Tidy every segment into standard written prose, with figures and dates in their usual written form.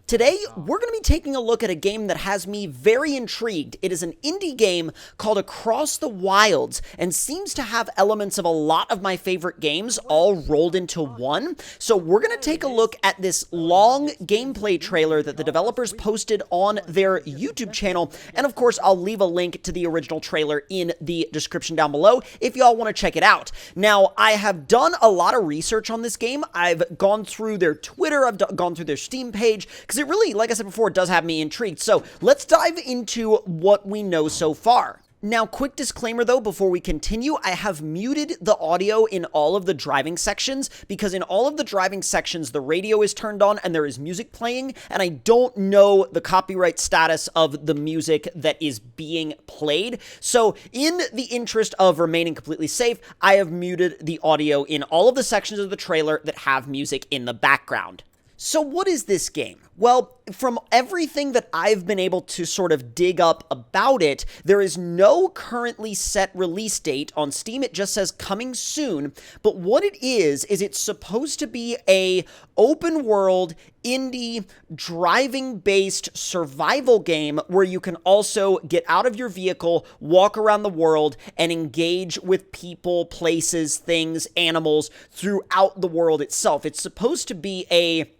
Today, we're going to be taking a look at a game that has me very intrigued. It is an indie game called Across the Wilds and seems to have elements of a lot of my favorite games all rolled into one. So we're going to take a look at this long gameplay trailer that the developers posted on their YouTube channel. And of course, I'll leave a link to the original trailer in the description down below if y'all want to check it out. Now, I have done a lot of research on this game. I've gone through their Twitter, I've gone through their Steam page, because it really, like I said before, it does have me intrigued. So let's dive into what we know so far. Now, quick disclaimer though, before we continue, I have muted the audio in all of the driving sections because in all of the driving sections, the radio is turned on and there is music playing, and I don't know the copyright status of the music that is being played. So in the interest of remaining completely safe, I have muted the audio in all of the sections of the trailer that have music in the background. So what is this game? Well, from everything that I've been able to sort of dig up about it, there is no currently set release date. On Steam, it just says coming soon. But what it is it's supposed to be a open world, indie, driving-based survival game where you can also get out of your vehicle, walk around the world, and engage with people, places, things, animals throughout the world itself. It's supposed to be a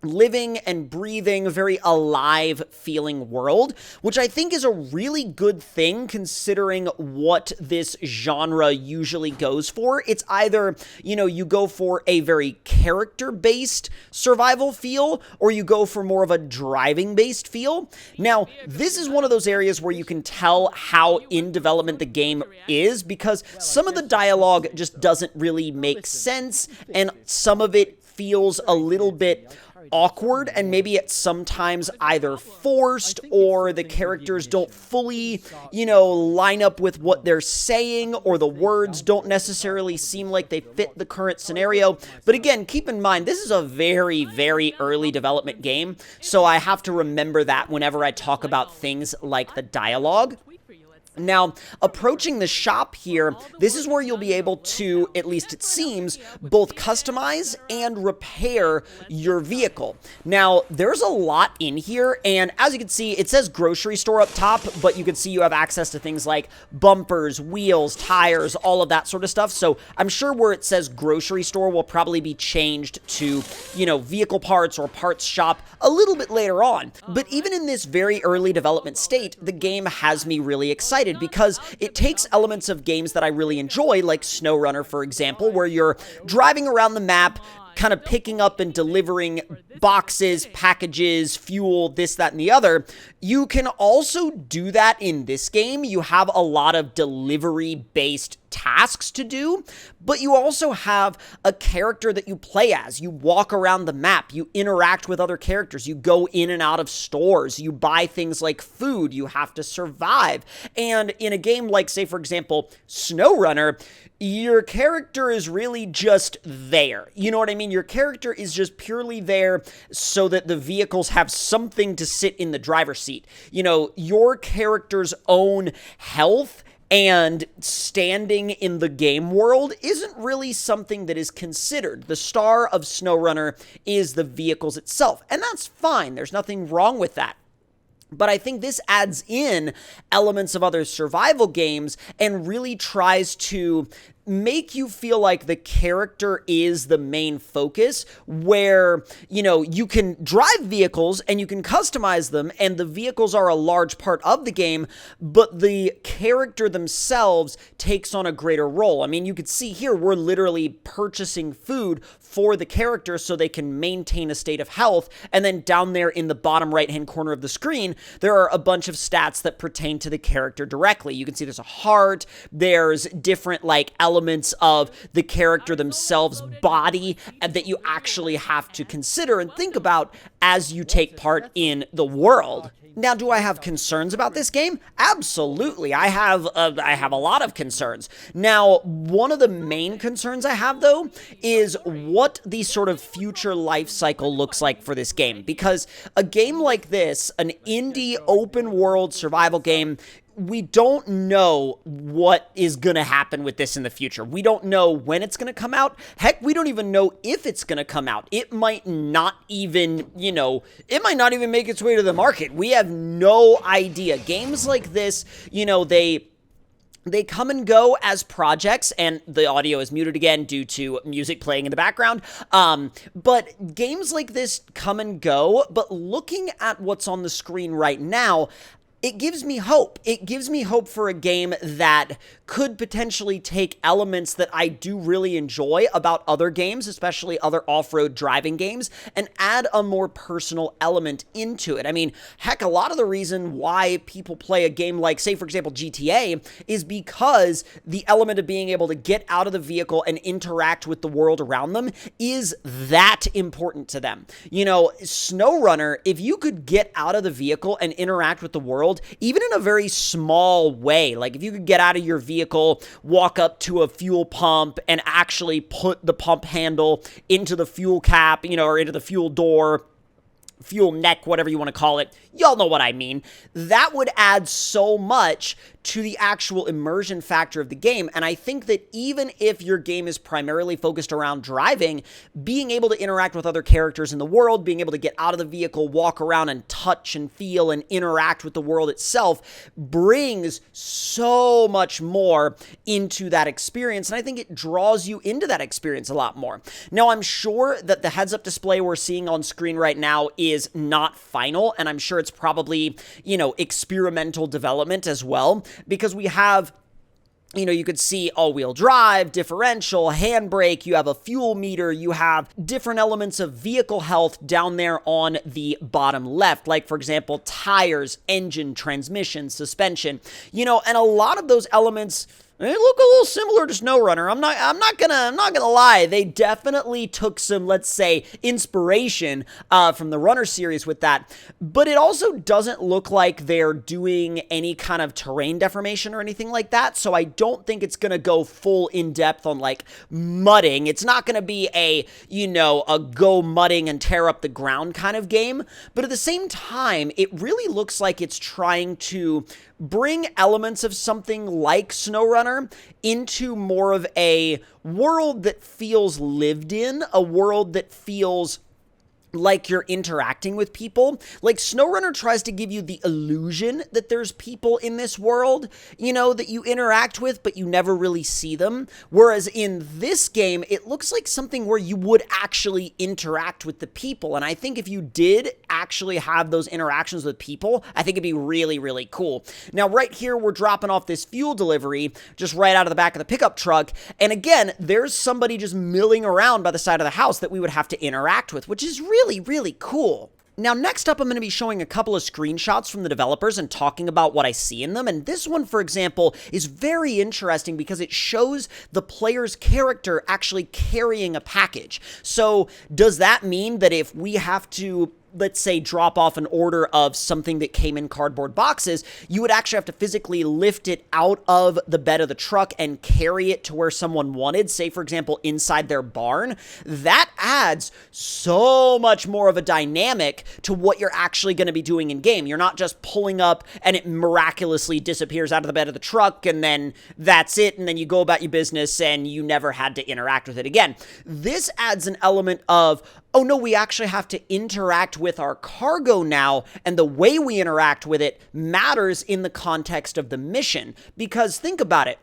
living and breathing, very alive feeling world, which I think is a really good thing considering what this genre usually goes for. It's either, you go for a very character-based survival feel, or you go for more of a driving-based feel. Now, this is one of those areas where you can tell how in development the game is, because some of the dialogue just doesn't really make sense, and some of it feels a little bit awkward, and maybe it's sometimes either forced or the characters don't fully, line up with what they're saying, or the words don't necessarily seem like they fit the current scenario. But again, keep in mind, this is a very, very early development game, so I have to remember that whenever I talk about things like the dialogue. Now, approaching the shop here, this is where you'll be able to, at least it seems, both customize and repair your vehicle. Now, there's a lot in here, and as you can see, it says grocery store up top, but you can see you have access to things like bumpers, wheels, tires, all of that sort of stuff. So I'm sure where it says grocery store will probably be changed to, vehicle parts or parts shop a little bit later on. But even in this very early development state, the game has me really excited, because it takes elements of games that I really enjoy, like SnowRunner, for example, where you're driving around the map, kind of picking up and delivering boxes, packages, fuel, this, that, and the other. You can also do that in this game. You have a lot of delivery-based tasks to do, but you also have a character that you play as. You walk around the map, you interact with other characters, you go in and out of stores, you buy things like food, you have to survive. And in a game like, say, for example, SnowRunner, your character is really just there. You know what I mean? Your character is just purely there so that the vehicles have something to sit in the driver's seat. Your character's own health and standing in the game world isn't really something that is considered. The star of SnowRunner is the vehicles itself, and that's fine. There's nothing wrong with that. But I think this adds in elements of other survival games and really tries to make you feel like the character is the main focus, where, you can drive vehicles and you can customize them, and the vehicles are a large part of the game, but the character themselves takes on a greater role. I mean, you could see here, we're literally purchasing food for the character so they can maintain a state of health, and then down there in the bottom right-hand corner of the screen, there are a bunch of stats that pertain to the character directly. You can see there's a heart, there's different, elements of the character themselves' body that you actually have to consider and think about as you take part in the world. Now, do I have concerns about this game? Absolutely. I have a lot of concerns. Now, one of the main concerns I have, though, is what the sort of future life cycle looks like for this game. Because a game like this, an indie open world survival game, we don't know what is going to happen with this in the future. We don't know when it's going to come out. Heck, we don't even know if it's going to come out. It might not even, it might not even make its way to the market. We have no idea. Games like this, they come and go as projects, and the audio is muted again due to music playing in the background. But games like this come and go, but looking at what's on the screen right now, it gives me hope. It gives me hope for a game that could potentially take elements that I do really enjoy about other games, especially other off-road driving games, and add a more personal element into it. I mean, heck, a lot of the reason why people play a game like, say, for example, GTA, is because the element of being able to get out of the vehicle and interact with the world around them is that important to them. SnowRunner, if you could get out of the vehicle and interact with the world, even in a very small way, like if you could get out of your vehicle, walk up to a fuel pump and actually put the pump handle into the fuel cap, or into the fuel door, fuel neck, whatever you want to call it. Y'all know what I mean. That would add so much to the actual immersion factor of the game. And I think that even if your game is primarily focused around driving, being able to interact with other characters in the world, being able to get out of the vehicle, walk around and touch and feel and interact with the world itself brings so much more into that experience. And I think it draws you into that experience a lot more. Now, I'm sure that the heads-up display we're seeing on screen right now is not final, and I'm sure it's probably, experimental development as well, because we have, you could see all-wheel drive, differential, handbrake, you have a fuel meter, you have different elements of vehicle health down there on the bottom left, like, for example, tires, engine, transmission, suspension, and a lot of those elements, they look a little similar to SnowRunner. I'm not gonna lie. They definitely took some, let's say, inspiration from the Runner series with that. But it also doesn't look like they're doing any kind of terrain deformation or anything like that. So I don't think it's gonna go full in depth on like mudding. It's not gonna be a go mudding and tear up the ground kind of game. But at the same time, it really looks like it's trying to bring elements of something like SnowRunner into more of a world that feels lived in, a world that feels like you're interacting with people. Like SnowRunner tries to give you the illusion that there's people in this world, that you interact with, but you never really see them. Whereas in this game, it looks like something where you would actually interact with the people. And I think if you did actually have those interactions with people, I think it'd be really, really cool. Now, right here, we're dropping off this fuel delivery just right out of the back of the pickup truck. And again, there's somebody just milling around by the side of the house that we would have to interact with, which is really, really cool. Now, next up, I'm going to be showing a couple of screenshots from the developers and talking about what I see in them. And this one, for example, is very interesting because it shows the player's character actually carrying a package. So does that mean that if we have to, let's say, drop off an order of something that came in cardboard boxes, you would actually have to physically lift it out of the bed of the truck and carry it to where someone wanted, say, for example, inside their barn? That adds so much more of a dynamic to what you're actually going to be doing in game. You're not just pulling up and it miraculously disappears out of the bed of the truck and then that's it, and then you go about your business and you never had to interact with it again. This adds an element of, oh no, we actually have to interact with our cargo now, and the way we interact with it matters in the context of the mission. Because think about it.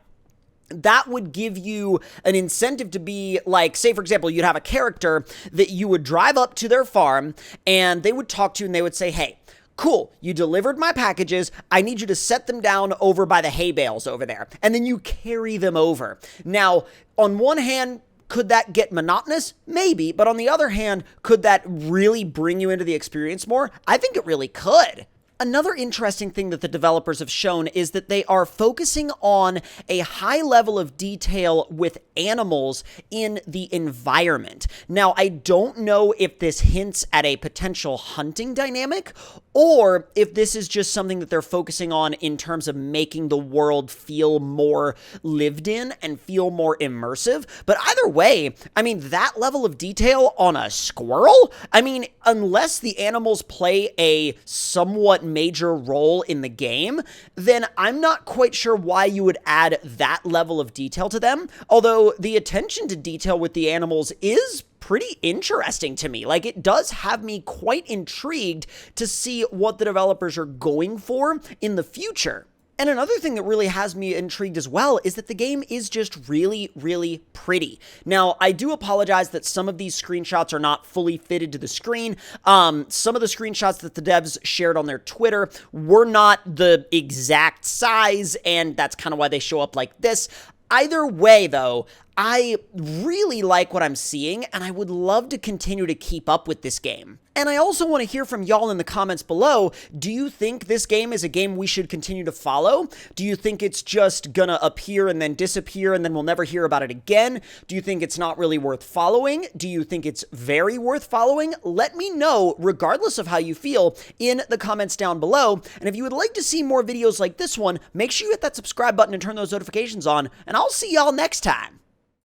That would give you an incentive to be like, say, for example, you'd have a character that you would drive up to their farm and they would talk to you and they would say, hey, cool, you delivered my packages. I need you to set them down over by the hay bales over there. And then you carry them over. Now, on one hand, could that get monotonous? Maybe. But on the other hand, could that really bring you into the experience more? I think it really could. Another interesting thing that the developers have shown is that they are focusing on a high level of detail with animals in the environment. Now, I don't know if this hints at a potential hunting dynamic or if this is just something that they're focusing on in terms of making the world feel more lived in and feel more immersive. But either way, I mean, that level of detail on a squirrel? I mean, unless the animals play a somewhat major role in the game, then I'm not quite sure why you would add that level of detail to them. Although the attention to detail with the animals is pretty interesting to me. Like, it does have me quite intrigued to see what the developers are going for in the future. And another thing that really has me intrigued as well is that the game is just really, really pretty. Now, I do apologize that some of these screenshots are not fully fitted to the screen. Some of the screenshots that the devs shared on their Twitter were not the exact size, and that's kind of why they show up like this. Either way, though, I really like what I'm seeing, and I would love to continue to keep up with this game. And I also want to hear from y'all in the comments below. Do you think this game is a game we should continue to follow? Do you think it's just gonna appear and then disappear and then we'll never hear about it again? Do you think it's not really worth following? Do you think it's very worth following? Let me know, regardless of how you feel, in the comments down below. And if you would like to see more videos like this one, make sure you hit that subscribe button and turn those notifications on, and I'll see y'all next time.